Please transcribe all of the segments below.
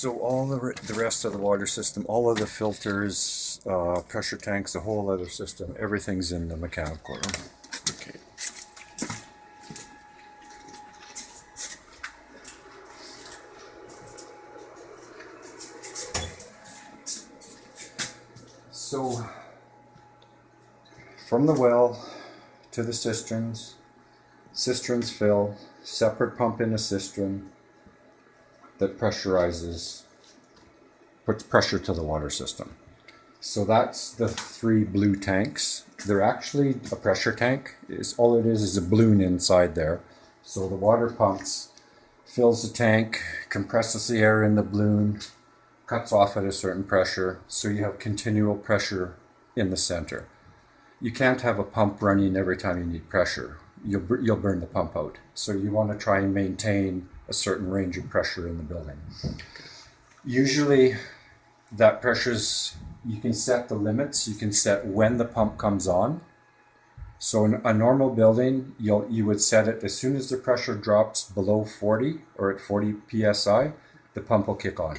So all the rest of the water system, all of the filters, pressure tanks, the whole other system, everything's in the mechanical room. Okay. So from the well to the cisterns, cisterns fill, separate pump in a cistern that pressurizes, puts pressure to the water system. So that's the three blue tanks. They're actually a pressure tank. All it is a balloon inside there. So the water pumps, fills the tank, compresses the air in the balloon, cuts off at a certain pressure. So you have continual pressure in the center. You can't have a pump running every time you need pressure. You'll burn the pump out. So you want to try and maintain a certain range of pressure in the building. Usually that pressure's, you can set the limits, you can set when the pump comes on. So in a normal building, you would set it as soon as the pressure drops below 40 or at 40 psi, the pump will kick on.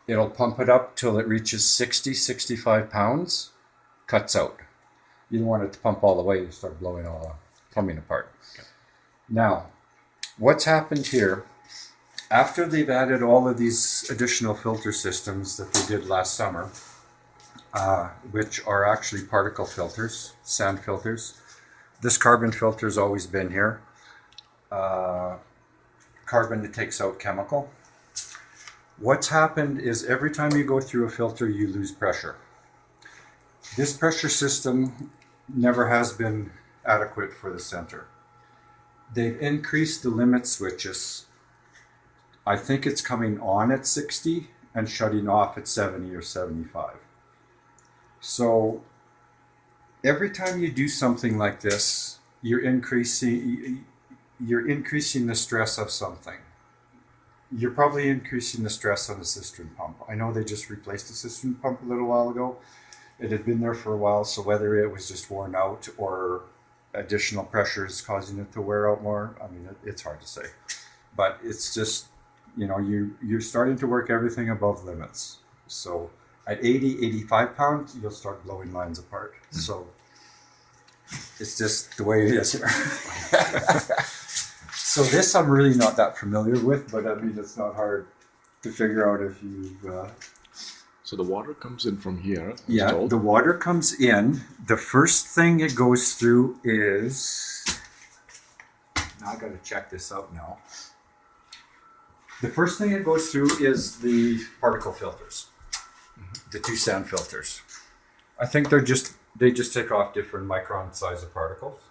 It'll pump it up till it reaches 60, 65 pounds, cuts out. You don't want it to pump all the way, you start blowing all the plumbing apart. Okay. Now, what's happened here, after they've added all of these additional filter systems that they did last summer, which are actually particle filters, sand filters. This carbon filter's always been here. Carbon that takes out chemical. What's happened is every time you go through a filter, you lose pressure. This pressure system never has been adequate for the center. They've increased the limit switches. I think it's coming on at 60 and shutting off at 70 or 75. So every time you do something like this, you're increasing the stress of something. You're probably increasing the stress on the cistern pump. I know they just replaced the cistern pump a little while ago. It had been there for a while, so whether it was just worn out or additional pressure is causing it to wear out more, I mean, it's hard to say. But it's just, you're starting to work everything above limits. So at 80, 85 pounds, you'll start blowing lines apart. So it's just the way it is here. So this I'm really not that familiar with, but I mean, it's not hard to figure out if you've... So the water comes in from here. Yeah, Installed. the water comes in. The first thing it goes through is... Now I got to check this out now. The first thing it goes through is the particle filters. The two sand filters. I think they just take off different micron size of particles.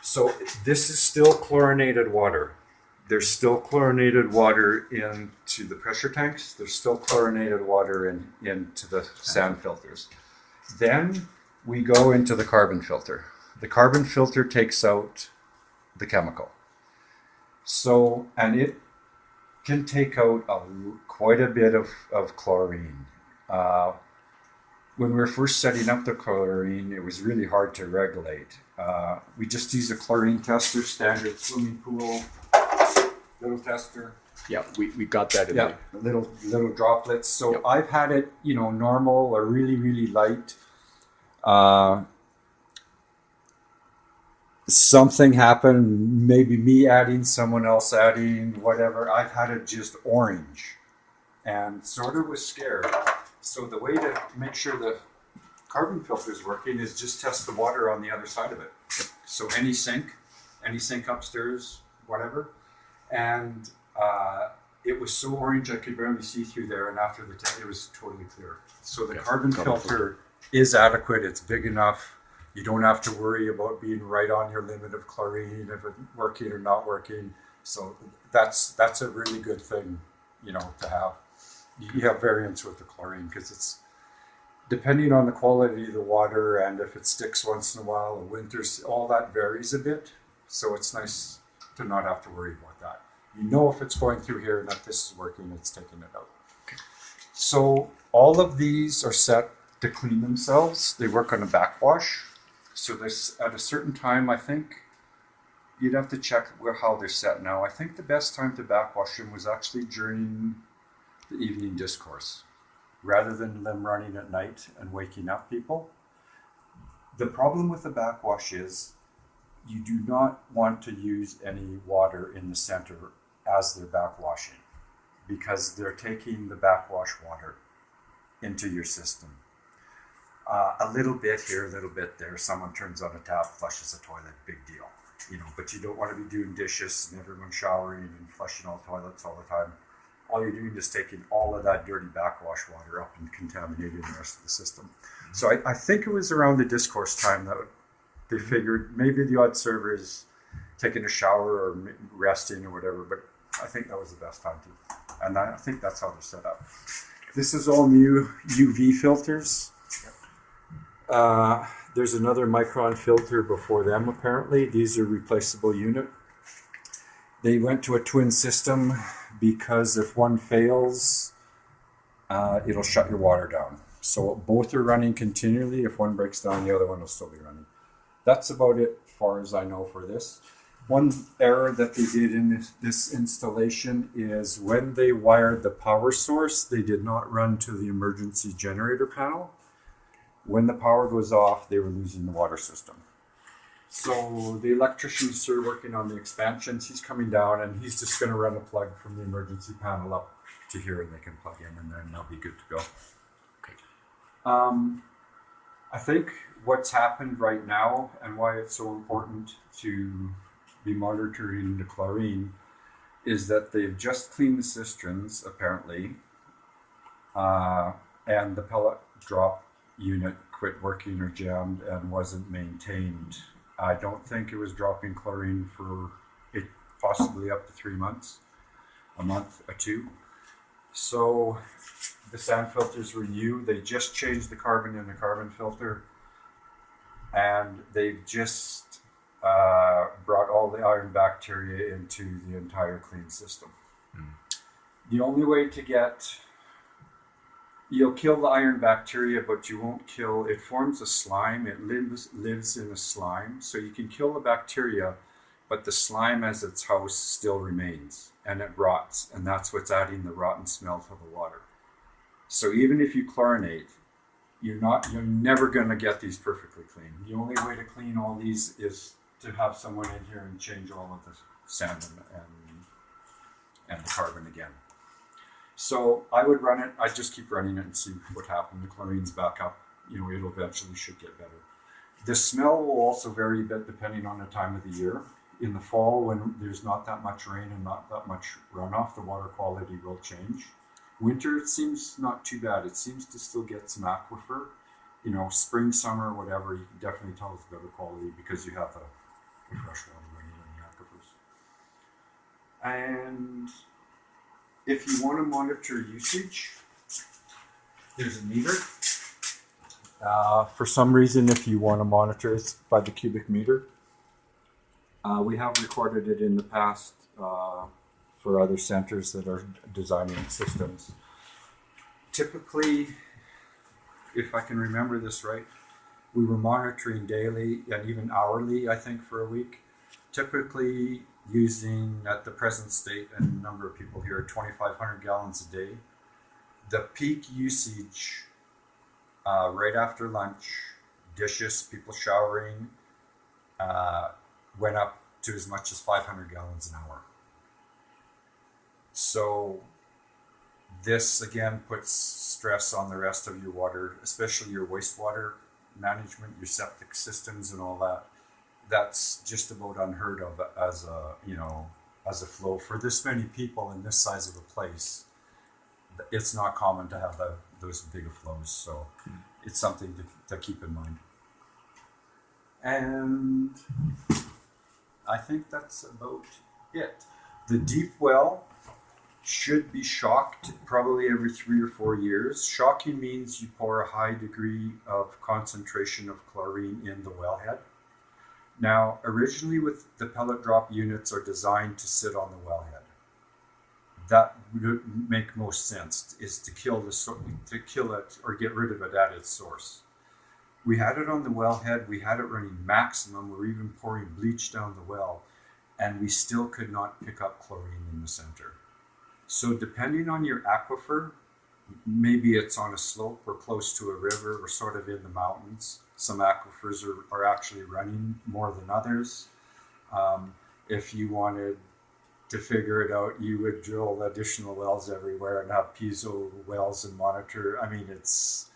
So this is still chlorinated water. There's still chlorinated water into the pressure tanks. There's still chlorinated water into the sand filters. Then we go into the carbon filter. The carbon filter takes out the chemical. So, and it can take out quite a bit of chlorine. When we were first setting up the chlorine, it was really hard to regulate. We just use a chlorine tester, standard swimming pool, little tester. Yeah, we got that in Yeah, there. little droplets. So Yep. I've had it, normal or really, really light. Something happened, maybe me adding, someone else adding, whatever. I've had it just orange and sort of was scared. So the way to make sure the carbon filter is working is just test the water on the other side of it. So any sink upstairs, whatever. And it was so orange I could barely see through there. And after the test, it was totally clear. So the Yeah, carbon carbon filter is adequate. It's big enough. You don't have to worry about being right on your limit of chlorine, if it's working or not working. So that's a really good thing, to have. You have variance with the chlorine because it's depending on the quality of the water and if it sticks once in a while or winters, all that varies a bit. So it's nice to not have to worry about that. If it's going through here and that this is working, it's taking it out. Okay. So all of these are set to clean themselves. They work on a backwash. So there's at a certain time, I think, you'd have to check how they're set now. I think the best time to backwash them was actually during the evening discourse, rather than them running at night and waking up people. The problem with the backwash is you do not want to use any water in the center as they're backwashing, because they're taking the backwash water into your system. A little bit here, a little bit there. Someone turns on a tap, flushes a toilet, big deal. But you don't want to be doing dishes and everyone showering and flushing all toilets all the time. All you're doing is taking all of that dirty backwash water up and contaminating the rest of the system. So I think it was around the discourse time that they figured maybe the odd server is taking a shower or resting or whatever, but I think that was the best time to. And I think that's how they're set up. This is all new UV filters. There's another Micron filter before them, apparently. These are replaceable unit. They went to a twin system because if one fails, it'll shut your water down. So both are running continually. If one breaks down, the other one will still be running. That's about it as far as I know for this. One error that they did in this installation is when they wired the power source, they did not run to the emergency generator panel. When the power goes off, they were losing the water system. So the electrician started working on the expansions. He's coming down and he's just going to run a plug from the emergency panel up to here and they can plug in and then they'll be good to go. Okay. I think what's happened right now and why it's so important to be monitoring the chlorine is that they've just cleaned the cisterns apparently, and the pellet drop unit quit working or jammed and wasn't maintained. I don't think it was dropping chlorine for it possibly up to 3 months, a month or two. So the sand filters were new. They just changed the carbon in the carbon filter, and they've just brought all the iron bacteria into the entire clean system. The only way to you'll kill the iron bacteria, but you won't kill, it forms a slime, it lives in a slime, so you can kill the bacteria, but the slime as its house still remains, and it rots, and that's what's adding the rotten smell to the water. So even if you chlorinate, you're never going to get these perfectly clean. The only way to clean all these is to have someone in here and change all of the sand and the carbon again. So I would run it. I just keep running it and see what happens. The chlorine's back up. It'll eventually should get better. The smell will also vary a bit depending on the time of the year. In the fall, when there's not that much rain and not that much runoff, the water quality will change. Winter, it seems not too bad. It seems to still get some aquifer. Spring, summer, whatever, you can definitely tell it's better quality because you have the fresh water running in the aquifers. And if you want to monitor usage, there's a meter. For some reason, if you want to monitor it by the cubic meter, we have recorded it in the past for other centers that are designing systems. Typically, if I can remember this right, we were monitoring daily and even hourly, I think, for a week. Typically using, at the present state and number of people here, 2,500 gallons a day. The peak usage right after lunch, dishes, people showering, went up to as much as 500 gallons an hour. So this again puts stress on the rest of your water, especially your wastewater management, your septic systems and all that. That's just about unheard of as a flow for this many people in this size of a place. It's not common to have those big flows, so it's something to keep in mind. And I think that's about it. The deep well should be shocked probably every 3 or 4 years. Shocking means you pour a high degree of concentration of chlorine in the wellhead. Now, originally with the pellet drop units are designed to sit on the wellhead. That would make most sense, is to kill it or get rid of it at its source. We had it on the wellhead, we had it running maximum, we were even pouring bleach down the well, and we still could not pick up chlorine in the center. So depending on your aquifer, maybe it's on a slope or close to a river or sort of in the mountains. Some aquifers are actually running more than others. If you wanted to figure it out, you would drill additional wells everywhere and have piezo wells and monitor. I mean, it's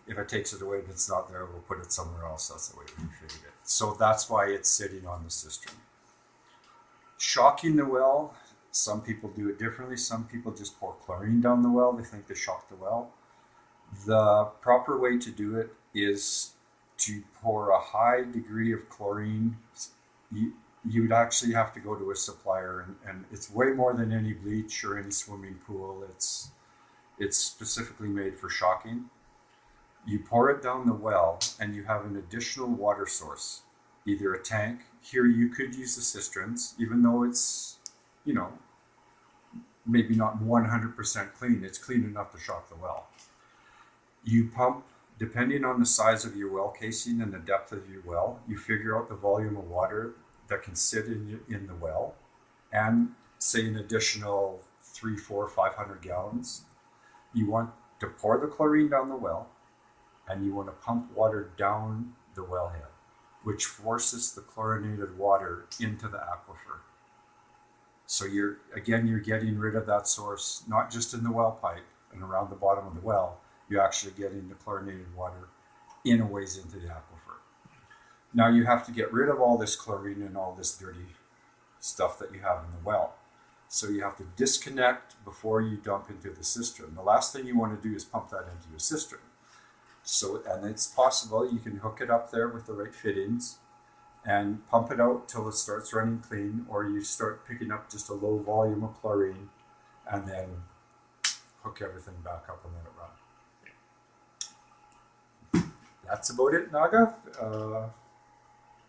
if it takes it away and it's not there, we'll put it somewhere else. That's the way we figured it. So that's why it's sitting on the cistern. Shocking the well, some people do it differently. Some people just pour chlorine down the well. They think they shock the well. The proper way to do it is to pour a high degree of chlorine. You'd actually have to go to a supplier, and it's way more than any bleach or any swimming pool. It's specifically made for shocking. You pour it down the well, and you have an additional water source, either a tank. Here you could use the cisterns, even though it's, you know, maybe not 100% clean. It's clean enough to shock the well. You pump, depending on the size of your well casing and the depth of your well, you figure out the volume of water that can sit in the well, and say an additional 3, 4, 500 gallons. You want to pour the chlorine down the well, and you want to pump water down the wellhead, which forces the chlorinated water into the aquifer. So you're getting rid of that source, not just in the well pipe and around the bottom of the well. You're actually getting the chlorinated water in a ways into the aquifer. Now you have to get rid of all this chlorine and all this dirty stuff that you have in the well. So you have to disconnect before you dump into the cistern. The last thing you want to do is pump that into your cistern. So, and it's possible you can hook it up there with the right fittings and pump it out till it starts running clean, or you start picking up just a low volume of chlorine and then hook everything back up and let it run. That's about it, Naga.